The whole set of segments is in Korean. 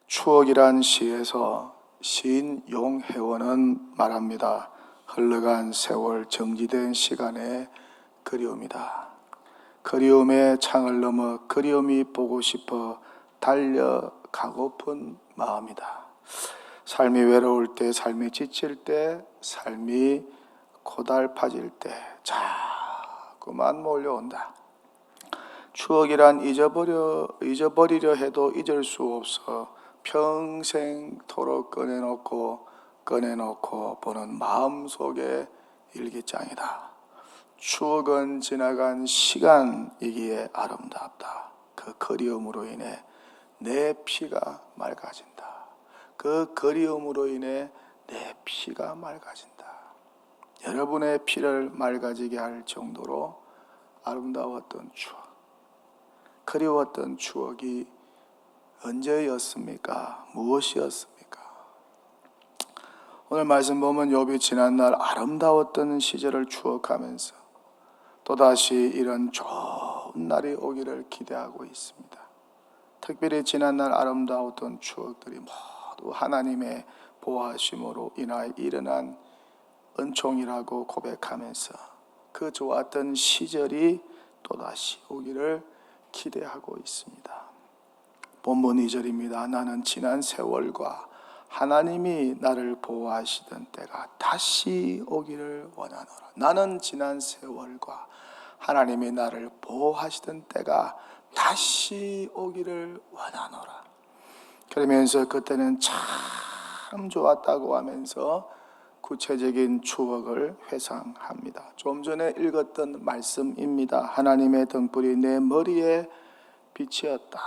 추억이란 시에서 시인 용혜원은 말합니다. 흘러간 세월 정지된 시간의 그리움이다. 그리움의 창을 넘어 그리움이 보고 싶어 달려가고픈 마음이다. 삶이 외로울 때, 삶이 지칠 때, 삶이 고달파질 때 자꾸만 몰려온다. 추억이란 잊어버리려 해도 잊을 수 없어 평생토록 꺼내놓고 보는 마음속의 일기장이다. 추억은 지나간 시간이기에 아름답다. 그 그리움으로 인해 내 피가 맑아진다. 그 그리움으로 인해 내 피가 맑아진다. 여러분의 피를 맑아지게 할 정도로 아름다웠던 추억, 그리웠던 추억이 언제였습니까? 무엇이었습니까? 오늘 말씀 보면 욥이 지난날 아름다웠던 시절을 추억하면서 또다시 이런 좋은 날이 오기를 기대하고 있습니다. 특별히 지난날 아름다웠던 추억들이 모두 하나님의 보호하심으로 인하여 일어난 은총이라고 고백하면서 그 좋았던 시절이 또다시 오기를 기대하고 있습니다. 본문 2절입니다. 나는 지난 세월과 하나님이 나를 보호하시던 때가 다시 오기를 원하노라. 나는 지난 세월과 하나님이 나를 보호하시던 때가 다시 오기를 원하노라. 그러면서 그때는 참 좋았다고 하면서 구체적인 추억을 회상합니다. 좀 전에 읽었던 말씀입니다. 하나님의 등불이 내 머리에 빛이었다.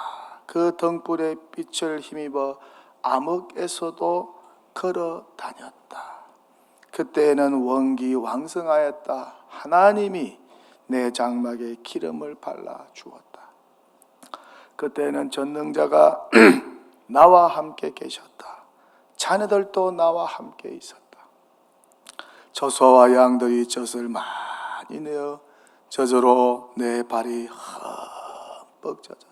그 등불의 빛을 힘입어 암흑에서도 걸어 다녔다. 그때에는 원기 왕성하였다. 하나님이 내 장막에 기름을 발라 주었다. 그때는 전능자가 나와 함께 계셨다. 자녀들도 나와 함께 있었다. 저소와 양들이 젖을 많이 내어 저저로 내 발이 흠뻑 젖었다.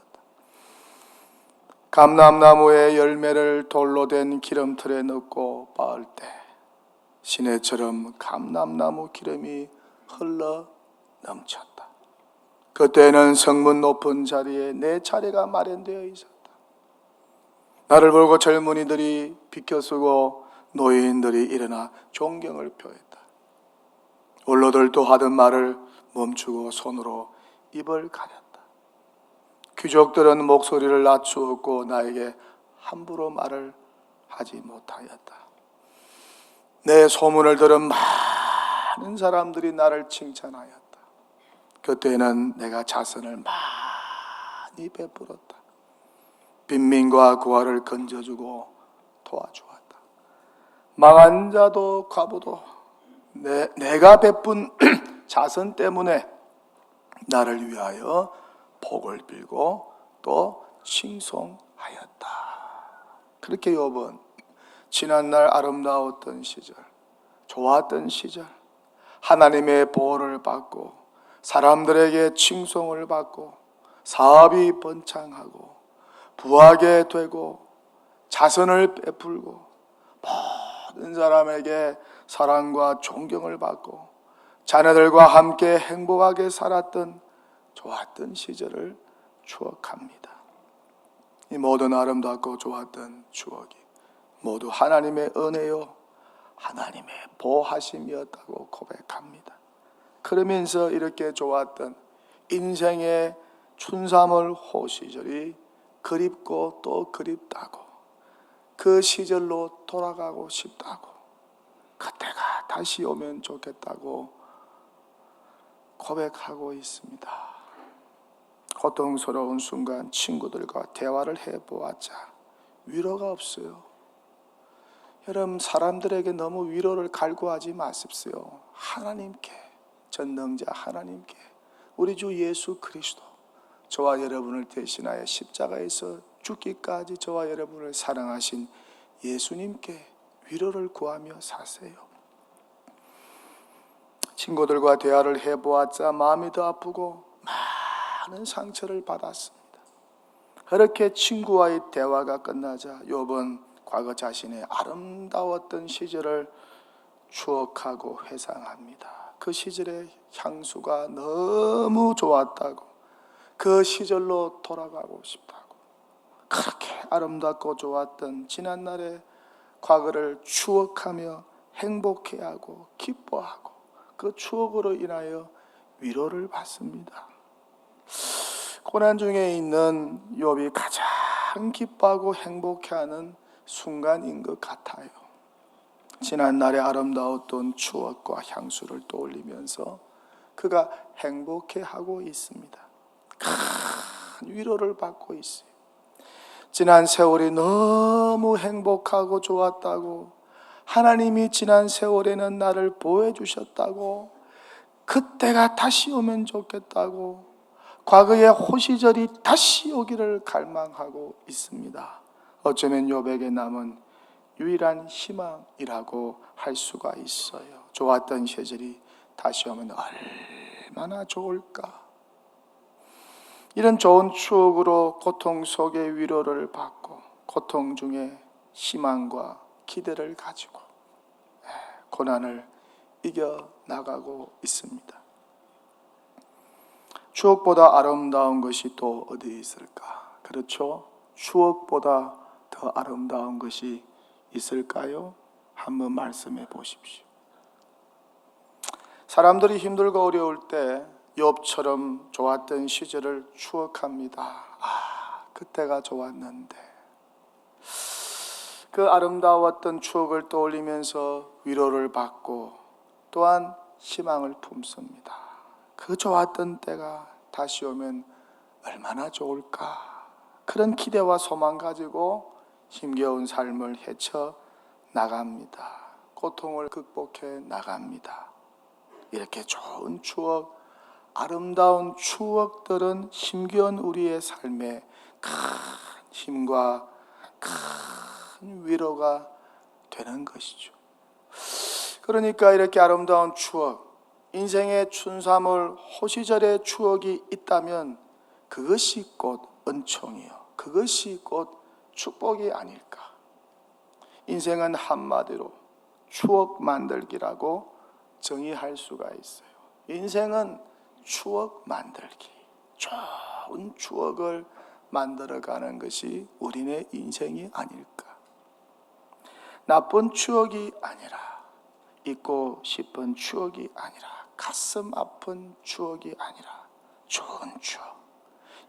감람나무의 열매를 돌로 된 기름틀에 넣고 빻을 때 시내처럼 감람나무 기름이 흘러 넘쳤다. 그때는 성문 높은 자리에 내 자리가 마련되어 있었다. 나를 보고 젊은이들이 비켜서고 노인들이 일어나 존경을 표했다. 원로들도 하던 말을 멈추고 손으로 입을 가렸다. 귀족들은 목소리를 낮추었고 나에게 함부로 말을 하지 못하였다. 내 소문을 들은 많은 사람들이 나를 칭찬하였다. 그때는 내가 자선을 많이 베풀었다. 빈민과 고아를 건져주고 도와주었다. 망한 자도 과부도 내가 베푼 자선 때문에 나를 위하여 복을 빌고 또 칭송하였다. 그렇게 욥은 지난날 아름다웠던 시절, 좋았던 시절, 하나님의 보호를 받고 사람들에게 칭송을 받고 사업이 번창하고 부하게 되고 자선을 베풀고 모든 사람에게 사랑과 존경을 받고 자녀들과 함께 행복하게 살았던 좋았던 시절을 추억합니다. 이 모든 아름답고 좋았던 추억이 모두 하나님의 은혜요 하나님의 보호하심이었다고 고백합니다. 그러면서 이렇게 좋았던 인생의 춘삼월 호 시절이 그립고 또 그립다고, 그 시절로 돌아가고 싶다고, 그때가 다시 오면 좋겠다고 고백하고 있습니다. 고통스러운 순간 친구들과 대화를 해보았자 위로가 없어요. 여러분, 사람들에게 너무 위로를 갈구하지 마십시오. 하나님께, 전능자 하나님께, 우리 주 예수 그리스도, 저와 여러분을 대신하여 십자가에서 죽기까지 저와 여러분을 사랑하신 예수님께 위로를 구하며 사세요. 친구들과 대화를 해보았자 마음이 더 아프고 많은 상처를 받았습니다. 그렇게 친구와의 대화가 끝나자 욥은 과거 자신의 아름다웠던 시절을 추억하고 회상합니다. 그 시절의 향수가 너무 좋았다고, 그 시절로 돌아가고 싶다고, 그렇게 아름답고 좋았던 지난날의 과거를 추억하며 행복해하고 기뻐하고 그 추억으로 인하여 위로를 받습니다. 고난 중에 있는 욥이 가장 기뻐하고 행복해하는 순간인 것 같아요. 지난날의 아름다웠던 추억과 향수를 떠올리면서 그가 행복해하고 있습니다. 큰 위로를 받고 있어요. 지난 세월이 너무 행복하고 좋았다고, 하나님이 지난 세월에는 나를 보호해 주셨다고, 그때가 다시 오면 좋겠다고, 과거의 호시절이 다시 오기를 갈망하고 있습니다. 어쩌면 욥에게 남은 유일한 희망이라고 할 수가 있어요. 좋았던 시절이 다시 오면 얼마나 좋을까. 이런 좋은 추억으로 고통 속에 위로를 받고 고통 중에 희망과 기대를 가지고 고난을 이겨나가고 있습니다. 추억보다 아름다운 것이 또 어디 있을까? 그렇죠? 추억보다 더 아름다운 것이 있을까요? 한번 말씀해 보십시오. 사람들이 힘들고 어려울 때 욥처럼 좋았던 시절을 추억합니다. 그때가 좋았는데. 그 아름다웠던 추억을 떠올리면서 위로를 받고 또한 희망을 품습니다. 그 좋았던 때가 다시 오면 얼마나 좋을까. 그런 기대와 소망 가지고 힘겨운 삶을 헤쳐 나갑니다. 고통을 극복해 나갑니다. 이렇게 좋은 추억, 아름다운 추억들은 힘겨운 우리의 삶에 큰 힘과 큰 위로가 되는 것이죠. 그러니까 이렇게 아름다운 추억, 인생의 춘삼월 호시절의 추억이 있다면 그것이 곧 은총이요, 그것이 곧 축복이 아닐까. 인생은 한마디로 추억 만들기라고 정의할 수가 있어요. 인생은 추억 만들기, 좋은 추억을 만들어가는 것이 우리네 인생이 아닐까. 나쁜 추억이 아니라, 잊고 싶은 추억이 아니라, 가슴 아픈 추억이 아니라 좋은 추억,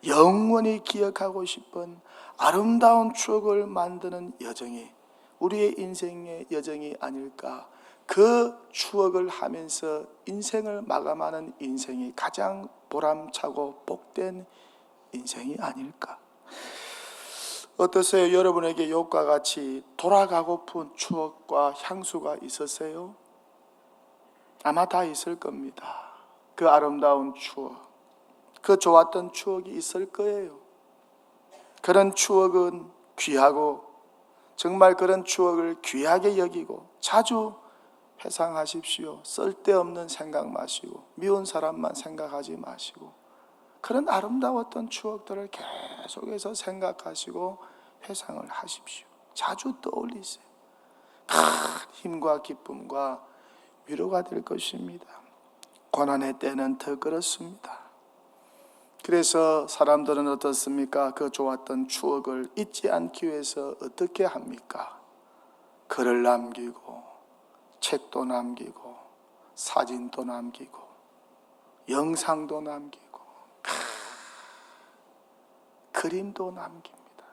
영원히 기억하고 싶은 아름다운 추억을 만드는 여정이 우리의 인생의 여정이 아닐까. 그 추억을 하면서 인생을 마감하는 인생이 가장 보람차고 복된 인생이 아닐까. 어떠세요? 여러분에게 욥과 같이 돌아가고픈 추억과 향수가 있으세요? 아마 다 있을 겁니다. 그 아름다운 추억, 그 좋았던 추억이 있을 거예요. 그런 추억은 귀하고 정말 그런 추억을 귀하게 여기고 자주 회상하십시오. 쓸데없는 생각 마시고 미운 사람만 생각하지 마시고 그런 아름다웠던 추억들을 계속해서 생각하시고 회상을 하십시오. 자주 떠올리세요. 큰 힘과 기쁨과 위로가 될 것입니다. 고난의 때는 더 그렇습니다. 그래서 사람들은 어떻습니까? 그 좋았던 추억을 잊지 않기 위해서 어떻게 합니까? 글을 남기고 책도 남기고 사진도 남기고 영상도 남기고 그림도 남깁니다.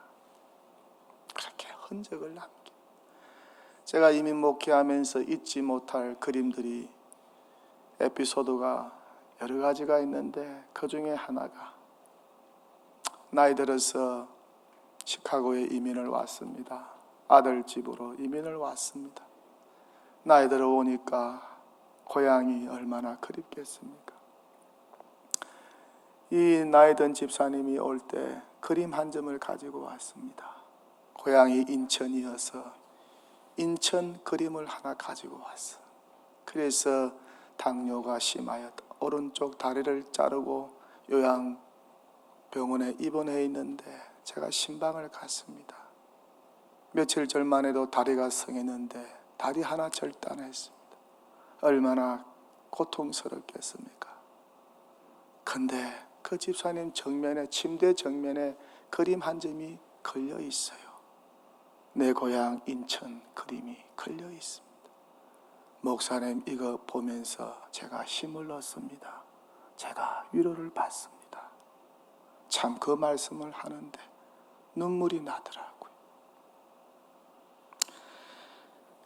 그렇게 흔적을 남깁니다. 제가 이민 목회하면서 잊지 못할 그림들이, 에피소드가 여러 가지가 있는데 그 중에 하나가, 나이 들어서 시카고에 이민을 왔습니다. 아들 집으로 이민을 왔습니다. 나이 들어 오니까 고향이 얼마나 그립겠습니까? 이 나이 든 집사님이 올 때 그림 한 점을 가지고 왔습니다. 고향이 인천이어서 인천 그림을 하나 가지고 왔어. 그래서 당뇨가 심하여 오른쪽 다리를 자르고 요양병원에 입원해 있는데 제가 신방을 갔습니다. 며칠 전만 해도 다리가 성했는데 다리 하나 절단했습니다. 얼마나 고통스럽겠습니까? 근데 그 집사님 정면에, 침대 정면에 그림 한 점이 걸려 있어요. 내 고향 인천 그림이 걸려 있습니다. 목사님, 이거 보면서 제가 힘을 얻습니다. 제가 위로를 받습니다. 참 그 말씀을 하는데 눈물이 나더라고요.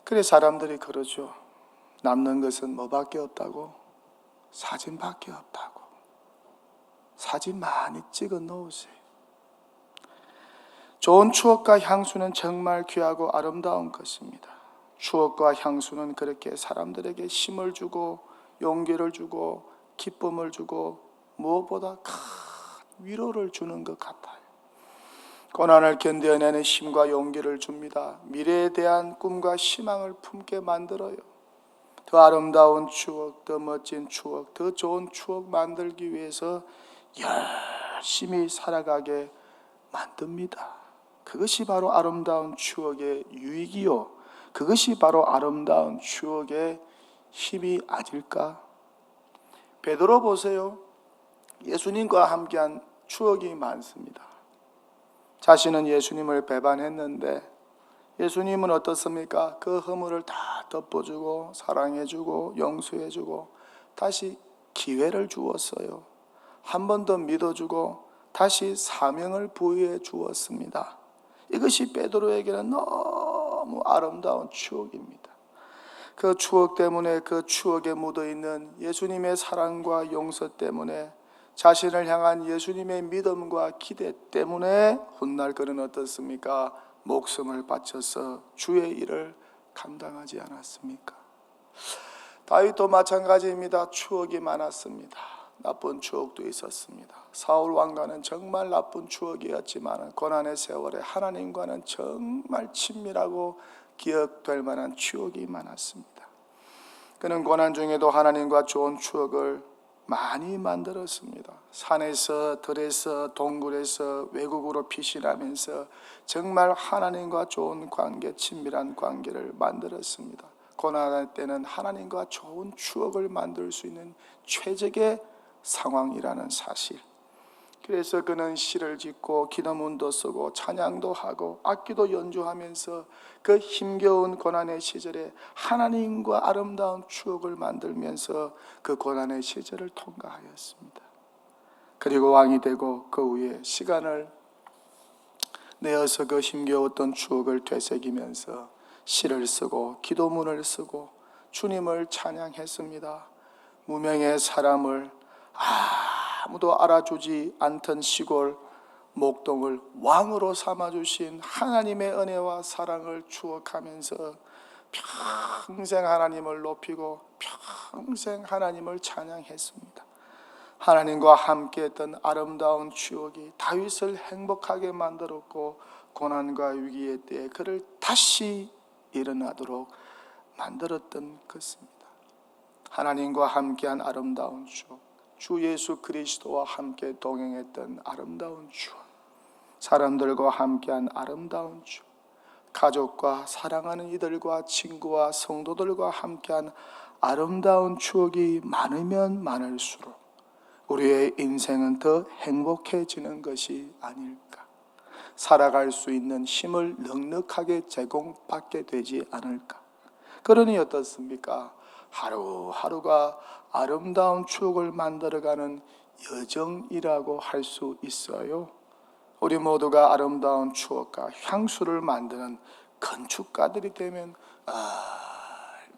그래 사람들이 그러죠. 남는 것은 뭐밖에 없다고? 사진밖에 없다고. 사진 많이 찍어 놓으세요. 좋은 추억과 향수는 정말 귀하고 아름다운 것입니다. 추억과 향수는 그렇게 사람들에게 힘을 주고 용기를 주고 기쁨을 주고 무엇보다 큰 위로를 주는 것 같아요. 고난을 견뎌내는 힘과 용기를 줍니다. 미래에 대한 꿈과 희망을 품게 만들어요. 더 아름다운 추억, 더 멋진 추억, 더 좋은 추억 만들기 위해서 열심히 살아가게 만듭니다. 그것이 바로 아름다운 추억의 유익이요, 그것이 바로 아름다운 추억의 힘이 아닐까? 베드로 보세요. 예수님과 함께한 추억이 많습니다. 자신은 예수님을 배반했는데 예수님은 어떻습니까? 그 허물을 다 덮어주고 사랑해주고 용서해주고 다시 기회를 주었어요. 한 번 더 믿어주고 다시 사명을 부여해 주었습니다. 이것이 베드로에게는 너무 아름다운 추억입니다. 그 추억 때문에, 그 추억에 묻어있는 예수님의 사랑과 용서 때문에, 자신을 향한 예수님의 믿음과 기대 때문에 훗날 그는 어떻습니까? 목숨을 바쳐서 주의 일을 감당하지 않았습니까? 다윗도 마찬가지입니다. 추억이 많았습니다. 나쁜 추억도 있었습니다. 사울 왕과는 정말 나쁜 추억이었지만 고난의 세월에 하나님과는 정말 친밀하고 기억될 만한 추억이 많았습니다. 그는 고난 중에도 하나님과 좋은 추억을 많이 만들었습니다. 산에서, 들에서, 동굴에서, 외국으로 피신하면서 정말 하나님과 좋은 관계, 친밀한 관계를 만들었습니다. 고난할 때는 하나님과 좋은 추억을 만들 수 있는 최적의 상황이라는 사실. 그래서 그는 시를 짓고 기도문도 쓰고 찬양도 하고 악기도 연주하면서 그 힘겨운 고난의 시절에 하나님과 아름다운 추억을 만들면서 그 고난의 시절을 통과하였습니다. 그리고 왕이 되고 그 후에 시간을 내어서 그 힘겨웠던 추억을 되새기면서 시를 쓰고 기도문을 쓰고 주님을 찬양했습니다. 무명의 사람을 아무도 알아주지 않던 시골 목동을 왕으로 삼아주신 하나님의 은혜와 사랑을 추억하면서 평생 하나님을 높이고 평생 하나님을 찬양했습니다. 하나님과 함께했던 아름다운 추억이 다윗을 행복하게 만들었고 고난과 위기의 때에 그를 다시 일어나도록 만들었던 것입니다. 하나님과 함께한 아름다운 추억, 주 예수 그리스도와 함께 동행했던 아름다운 추억, 사람들과 함께한 아름다운 추억, 가족과 사랑하는 이들과 친구와 성도들과 함께한 아름다운 추억이 많으면 많을수록 우리의 인생은 더 행복해지는 것이 아닐까. 살아갈 수 있는 힘을 넉넉하게 제공받게 되지 않을까. 그러니 어떻습니까? 하루하루가 아름다운 추억을 만들어가는 여정이라고 할 수 있어요. 우리 모두가 아름다운 추억과 향수를 만드는 건축가들이 되면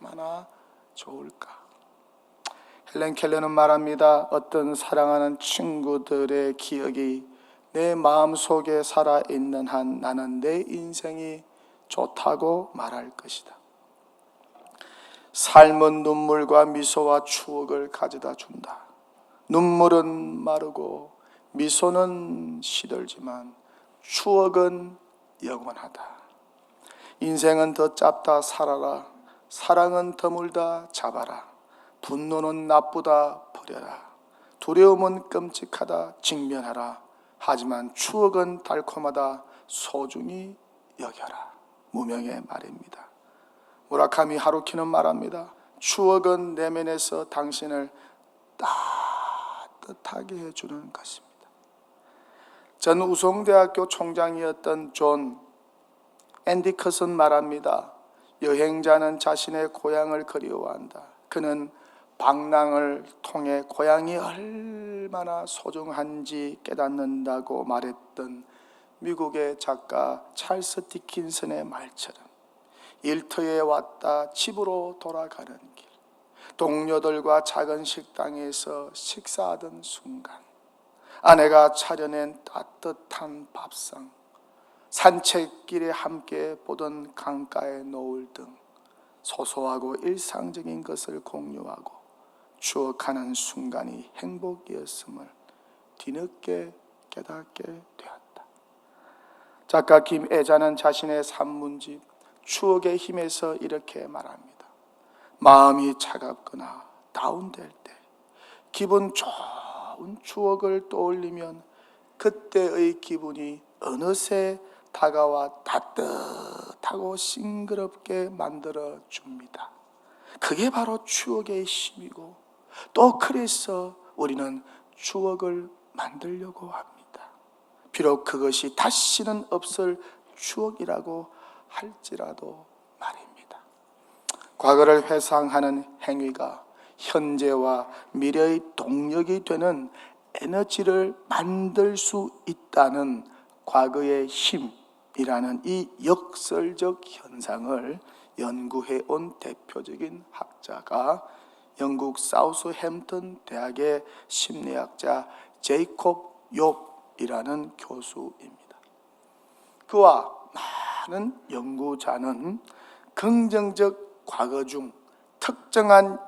얼마나 좋을까. 헬렌 켈러는 말합니다. 어떤 사랑하는 친구들의 기억이 내 마음속에 살아있는 한 나는 내 인생이 좋다고 말할 것이다. 삶은 눈물과 미소와 추억을 가져다 준다. 눈물은 마르고 미소는 시들지만 추억은 영원하다. 인생은 더 짧다 살아라. 사랑은 드물다 잡아라. 분노는 나쁘다 버려라. 두려움은 끔찍하다 직면하라. 하지만 추억은 달콤하다 소중히 여겨라. 무명의 말입니다. 무라카미 하루키는 말합니다. 추억은 내면에서 당신을 따뜻하게 해주는 것입니다. 전 우송대학교 총장이었던 존 앤디커슨 말합니다. 여행자는 자신의 고향을 그리워한다. 그는 방랑을 통해 고향이 얼마나 소중한지 깨닫는다고 말했던 미국의 작가 찰스 디킨슨의 말처럼 일터에 왔다 집으로 돌아가는 길, 동료들과 작은 식당에서 식사하던 순간, 아내가 차려낸 따뜻한 밥상, 산책길에 함께 보던 강가의 노을 등 소소하고 일상적인 것을 공유하고 추억하는 순간이 행복이었음을 뒤늦게 깨닫게 되었다. 작가 김애자는 자신의 산문집 추억의 힘에서 이렇게 말합니다. 마음이 차갑거나 다운될 때 기분 좋은 추억을 떠올리면 그때의 기분이 어느새 다가와 따뜻하고 싱그럽게 만들어 줍니다. 그게 바로 추억의 힘이고, 또 그래서 우리는 추억을 만들려고 합니다. 비록 그것이 다시는 없을 추억이라고 할지라도 말입니다. 과거를 회상하는 행위가 현재와 미래의 동력이 되는 에너지를 만들 수 있다는 과거의 힘이라는 이 역설적 현상을 연구해 온 대표적인 학자가 영국 사우스햄튼 대학의 심리학자 제이콥 욥이라는 교수입니다. 그와 많은 연구자는 긍정적 과거 중 특정한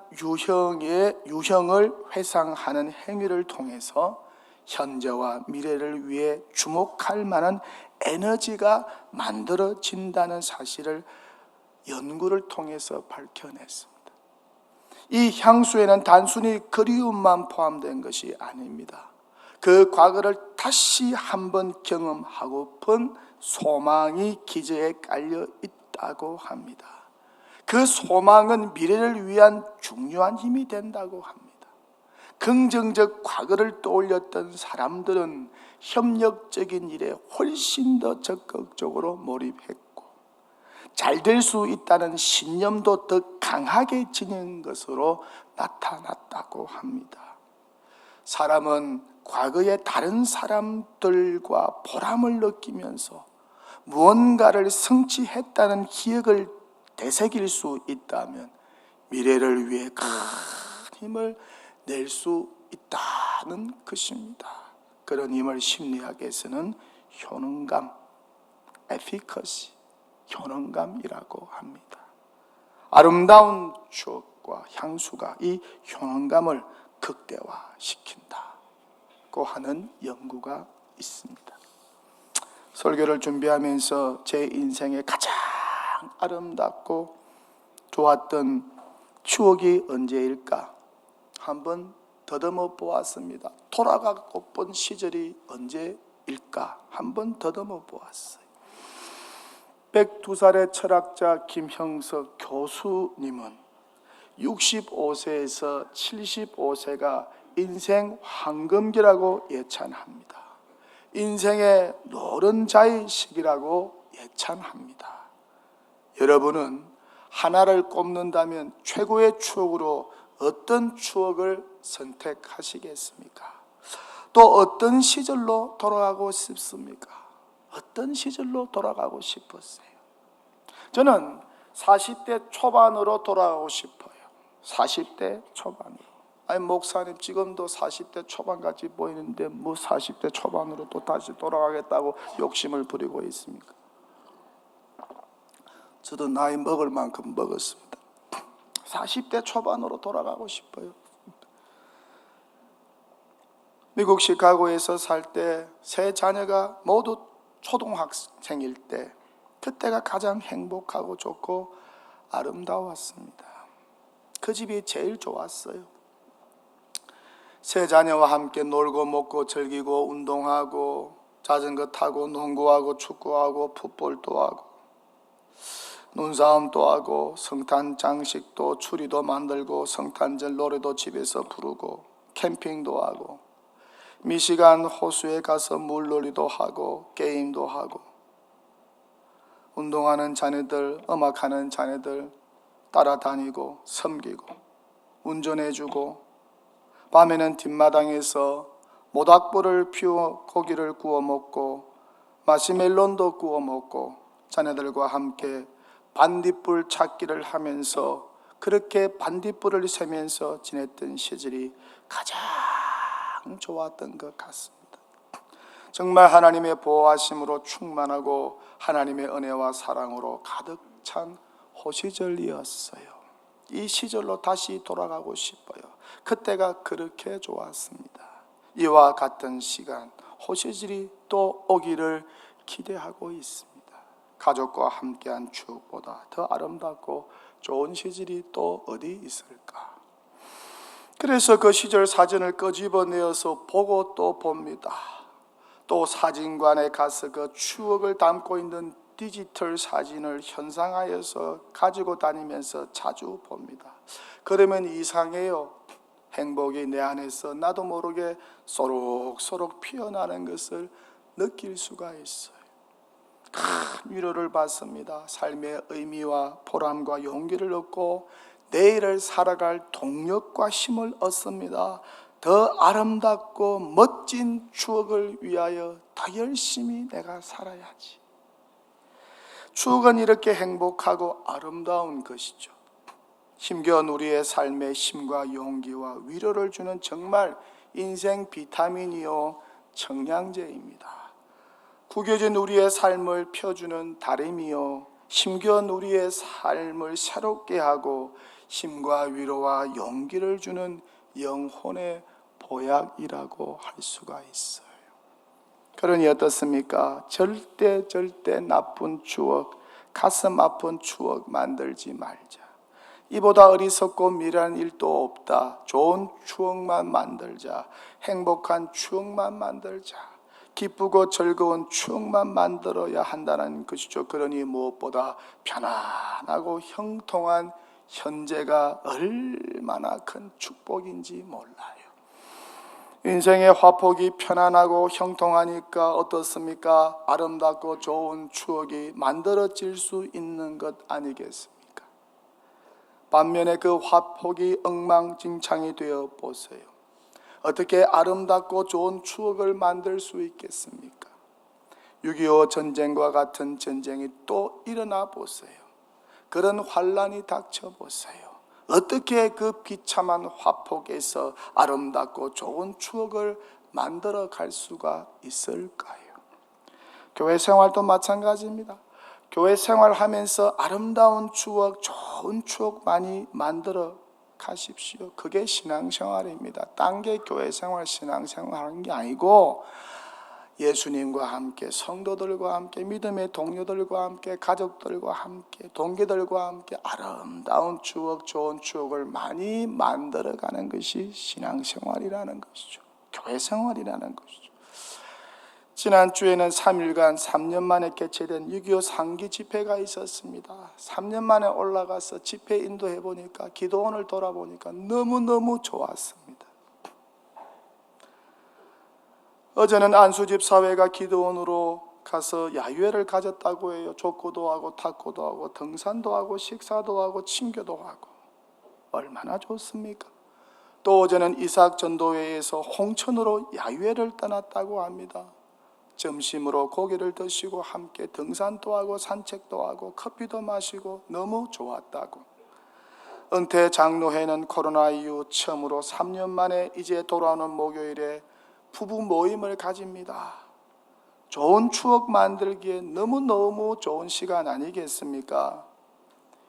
유형을 회상하는 행위를 통해서 현재와 미래를 위해 주목할 만한 에너지가 만들어진다는 사실을 연구를 통해서 밝혀냈습니다. 이 향수에는 단순히 그리움만 포함된 것이 아닙니다. 그 과거를 다시 한번 경험하고픈 소망이 기저에 깔려 있다고 합니다. 그 소망은 미래를 위한 중요한 힘이 된다고 합니다. 긍정적 과거를 떠올렸던 사람들은 협력적인 일에 훨씬 더 적극적으로 몰입했고, 잘 될 수 있다는 신념도 더 강하게 지닌 것으로 나타났다고 합니다. 사람은 과거의 다른 사람들과 보람을 느끼면서 무언가를 성취했다는 기억을 되새길 수 있다면 미래를 위해 큰 힘을 낼 수 있다는 것입니다. 그런 힘을 심리학에서는 효능감, 에피커시, 효능감이라고 합니다. 아름다운 추억과 향수가 이 효능감을 극대화시킨다고 하는 연구가 있습니다. 설교를 준비하면서 제 인생에 가장 아름답고 좋았던 추억이 언제일까 한번 더듬어 보았습니다. 돌아가고 본 시절이 언제일까 한번 더듬어 보았어요. 102살의 철학자 김형석 교수님은 65세에서 75세가 인생 황금기라고 예찬합니다. 인생의 노른자의 시기라고 예찬합니다. 여러분은 하나를 꼽는다면 최고의 추억으로 어떤 추억을 선택하시겠습니까? 또 어떤 시절로 돌아가고 싶습니까? 어떤 시절로 돌아가고 싶으세요? 저는 40대 초반으로 돌아가고 싶어요. 40대 초반으로. 아니 목사님 지금도 40대 초반같이 보이는데 뭐 40대 초반으로 또 다시 돌아가겠다고 욕심을 부리고 있습니까? 저도 나이 먹을 만큼 먹었습니다. 40대 초반으로 돌아가고 싶어요. 미국 시카고에서 살 때 세 자녀가 모두 초등학생일 때 그때가 가장 행복하고 좋고 아름다웠습니다. 그 집이 제일 좋았어요. 세 자녀와 함께 놀고 먹고 즐기고 운동하고 자전거 타고 농구하고 축구하고 풋볼도 하고 눈싸움도 하고 성탄 장식도 추리도 만들고 성탄절 노래도 집에서 부르고 캠핑도 하고 미시간 호수에 가서 물놀이도 하고 게임도 하고 운동하는 자녀들, 음악하는 자녀들 따라다니고 섬기고 운전해주고 밤에는 뒷마당에서 모닥불을 피워 고기를 구워 먹고 마시멜론도 구워 먹고 자녀들과 함께 반딧불 찾기를 하면서 그렇게 반딧불을 세면서 지냈던 시절이 가장 좋았던 것 같습니다. 정말 하나님의 보호하심으로 충만하고 하나님의 은혜와 사랑으로 가득 찬 호시절이었어요. 이 시절로 다시 돌아가고 싶어요. 그때가 그렇게 좋았습니다. 이와 같은 시간, 호시절이 또 오기를 기대하고 있습니다. 가족과 함께한 추억보다 더 아름답고 좋은 시절이 또 어디 있을까? 그래서 그 시절 사진을 끄집어내어서 보고 또 봅니다. 또 사진관에 가서 그 추억을 담고 있는 디지털 사진을 현상화해서 가지고 다니면서 자주 봅니다. 그러면 이상해요. 행복이 내 안에서 나도 모르게 소록소록 피어나는 것을 느낄 수가 있어요. 큰 위로를 받습니다. 삶의 의미와 보람과 용기를 얻고 내일을 살아갈 동력과 힘을 얻습니다. 더 아름답고 멋진 추억을 위하여 더 열심히 내가 살아야지. 추억은 이렇게 행복하고 아름다운 것이죠. 힘겨운 우리의 삶에 힘과 용기와 위로를 주는 정말 인생 비타민이요 청량제입니다. 구겨진 우리의 삶을 펴주는 다림이요 힘겨운 우리의 삶을 새롭게 하고 힘과 위로와 용기를 주는 영혼의 보약이라고 할 수가 있어요. 그러니 어떻습니까? 절대 나쁜 추억, 가슴 아픈 추억 만들지 말자. 이보다 어리석고 미련한 일도 없다. 좋은 추억만 만들자. 행복한 추억만 만들자. 기쁘고 즐거운 추억만 만들어야 한다는 것이죠. 그러니 무엇보다 편안하고 형통한 현재가 얼마나 큰 축복인지 몰라요. 인생의 화폭이 편안하고 형통하니까 어떻습니까? 아름답고 좋은 추억이 만들어질 수 있는 것 아니겠습니까? 반면에 그 화폭이 엉망진창이 되어 보세요. 어떻게 아름답고 좋은 추억을 만들 수 있겠습니까? 6.25 전쟁과 같은 전쟁이 또 일어나 보세요. 그런 환란이 닥쳐 보세요. 어떻게 그 비참한 화폭에서 아름답고 좋은 추억을 만들어 갈 수가 있을까요? 교회 생활도 마찬가지입니다. 교회 생활하면서 아름다운 추억, 좋은 추억 많이 만들어 가십시오. 그게 신앙생활입니다. 딴 게 교회 생활, 신앙생활 하는 게 아니고 예수님과 함께, 성도들과 함께, 믿음의 동료들과 함께, 가족들과 함께, 동기들과 함께 아름다운 추억, 좋은 추억을 많이 만들어가는 것이 신앙생활이라는 것이죠. 교회 생활이라는 것이죠. 지난주에는 3일간 3년 만에 개최된 6.25 상기 집회가 있었습니다. 3년 만에 올라가서 집회 인도해 보니까, 기도원을 돌아보니까 너무너무 좋았습니다. 어제는 안수집 사회가 기도원으로 가서 야유회를 가졌다고 해요. 족구도 하고 탁구도 하고 등산도 하고 식사도 하고 친교도 하고 얼마나 좋습니까? 또 어제는 이삭 전도회에서 홍천으로 야유회를 떠났다고 합니다. 점심으로 고기를 드시고 함께 등산도 하고 산책도 하고 커피도 마시고 너무 좋았다고. 은퇴 장로회는 코로나 이후 처음으로 3년 만에 이제 돌아오는 목요일에 부부 모임을 가집니다. 좋은 추억 만들기에 너무너무 좋은 시간 아니겠습니까?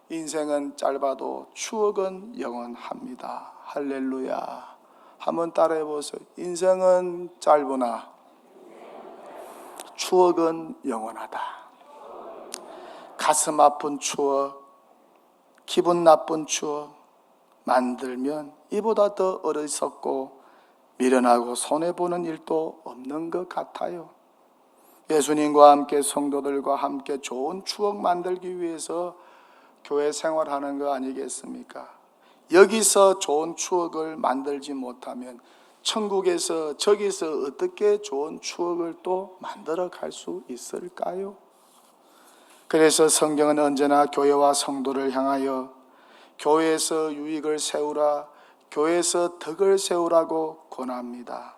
인생은 짧아도 추억은 영원합니다. 할렐루야. 한번 따라해 보세요. 인생은 짧으나 추억은 영원하다. 가슴 아픈 추억, 기분 나쁜 추억 만들면 이보다 더 어리석고 미련하고 손해보는 일도 없는 것 같아요. 예수님과 함께 성도들과 함께 좋은 추억 만들기 위해서 교회 생활하는 거 아니겠습니까? 여기서 좋은 추억을 만들지 못하면 천국에서 저기서 어떻게 좋은 추억을 또 만들어 갈 수 있을까요? 그래서 성경은 언제나 교회와 성도를 향하여 교회에서 유익을 세우라, 교회에서 덕을 세우라고 권합니다.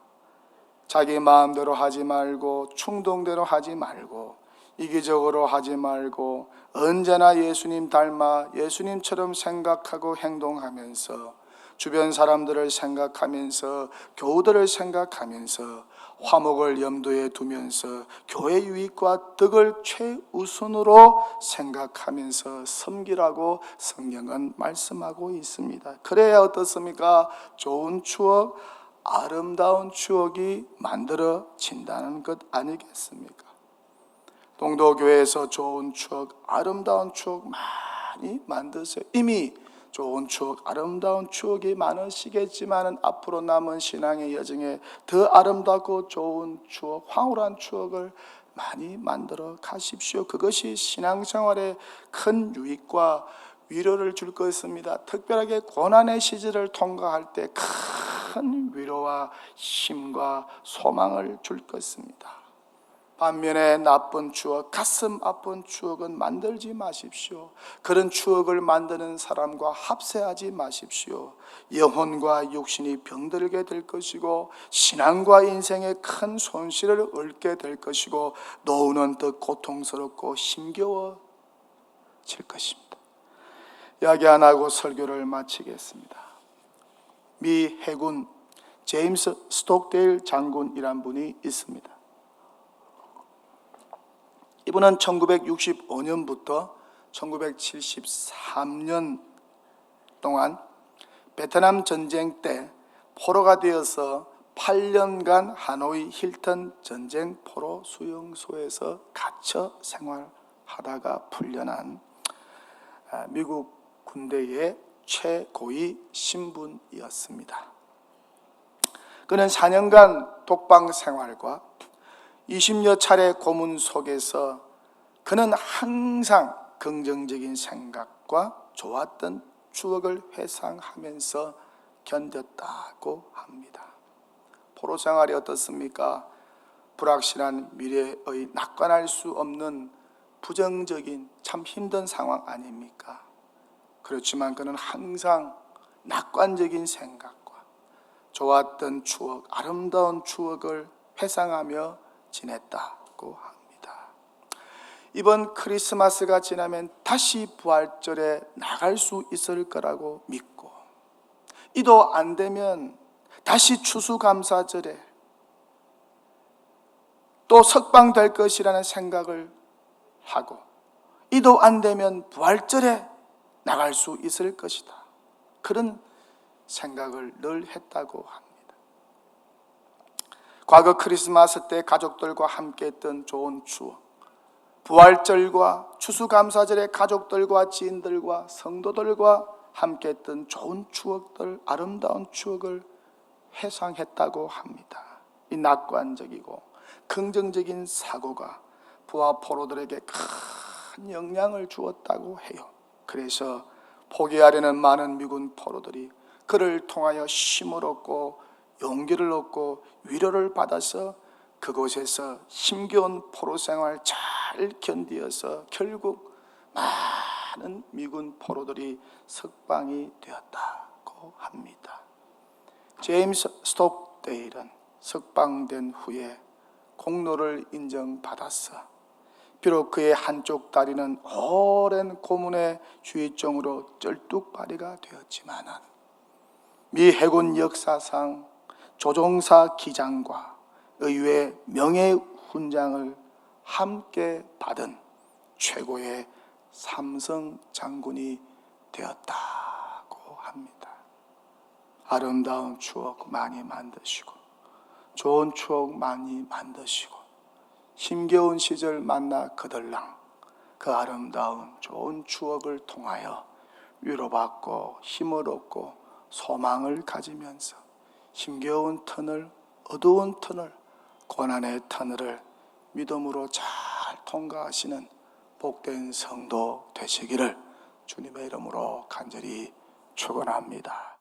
자기 마음대로 하지 말고 충동대로 하지 말고 이기적으로 하지 말고 언제나 예수님 닮아 예수님처럼 생각하고 행동하면서 주변 사람들을 생각하면서 교우들을 생각하면서 화목을 염두에 두면서 교회 유익과 덕을 최우선으로 생각하면서 섬기라고 성경은 말씀하고 있습니다. 그래야 어떻습니까? 좋은 추억, 아름다운 추억이 만들어진다는 것 아니겠습니까? 동도교회에서 좋은 추억, 아름다운 추억 많이 만드세요. 이미 좋은 추억, 아름다운 추억이 많으시겠지만 앞으로 남은 신앙의 여정에 더 아름답고 좋은 추억, 황홀한 추억을 많이 만들어 가십시오. 그것이 신앙생활에 큰 유익과 위로를 줄 것입니다. 특별하게 고난의 시절을 통과할 때 큰 위로와 힘과 소망을 줄 것입니다. 반면에 나쁜 추억, 가슴 아픈 추억은 만들지 마십시오. 그런 추억을 만드는 사람과 합세하지 마십시오. 영혼과 육신이 병들게 될 것이고 신앙과 인생에 큰 손실을 얻게 될 것이고 노후는 더 고통스럽고 힘겨워질 것입니다. 이야기 안 하고 설교를 마치겠습니다. 미 해군 제임스 스톡데일 장군이란 분이 있습니다. 이분은 1965년부터 1973년 동안 베트남 전쟁 때 포로가 되어서 8년간 하노이 힐튼 전쟁 포로 수용소에서 갇혀 생활하다가 풀려난 미국 군대의 최고위 신분이었습니다. 그는 4년간 독방 생활과 20여 차례 고문 속에서 그는 항상 긍정적인 생각과 좋았던 추억을 회상하면서 견뎠다고 합니다. 포로 생활이 어떻습니까? 불확실한 미래의 낙관할 수 없는 부정적인 참 힘든 상황 아닙니까? 그렇지만 그는 항상 낙관적인 생각과 좋았던 추억, 아름다운 추억을 회상하며 지냈다고 합니다. 이번 크리스마스가 지나면 다시 부활절에 나갈 수 있을 거라고 믿고, 이도 안 되면 다시 추수감사절에 또 석방될 것이라는 생각을 하고, 이도 안 되면 부활절에 나갈 수 있을 것이다, 그런 생각을 늘 했다고 합니다. 과거 크리스마스 때 가족들과 함께 했던 좋은 추억, 부활절과 추수감사절에 가족들과 지인들과 성도들과 함께 했던 좋은 추억들, 아름다운 추억을 회상했다고 합니다. 이 낙관적이고 긍정적인 사고가 부하 포로들에게 큰 영향을 주었다고 해요. 그래서 포기하려는 많은 미군 포로들이 그를 통하여 힘을 얻고 용기를 얻고 위로를 받아서 그곳에서 힘겨운 포로 생활 잘 견디어서 결국 많은 미군 포로들이 석방이 되었다고 합니다. 제임스 스톡데일은 석방된 후에 공로를 인정받았어. 비록 그의 한쪽 다리는 오랜 고문의 후유증으로 쩔뚝발이가 되었지만 미 해군 역사상 조종사 기장과 의회 명예훈장을 함께 받은 최고의 삼성 장군이 되었다고 합니다. 아름다운 추억 많이 만드시고 좋은 추억 많이 만드시고 힘겨운 시절 만나 그들랑 그 아름다운 좋은 추억을 통하여 위로받고 힘을 얻고 소망을 가지면서 힘겨운 터널, 어두운 터널, 고난의 터널을 믿음으로 잘 통과하시는 복된 성도 되시기를 주님의 이름으로 간절히 축원합니다.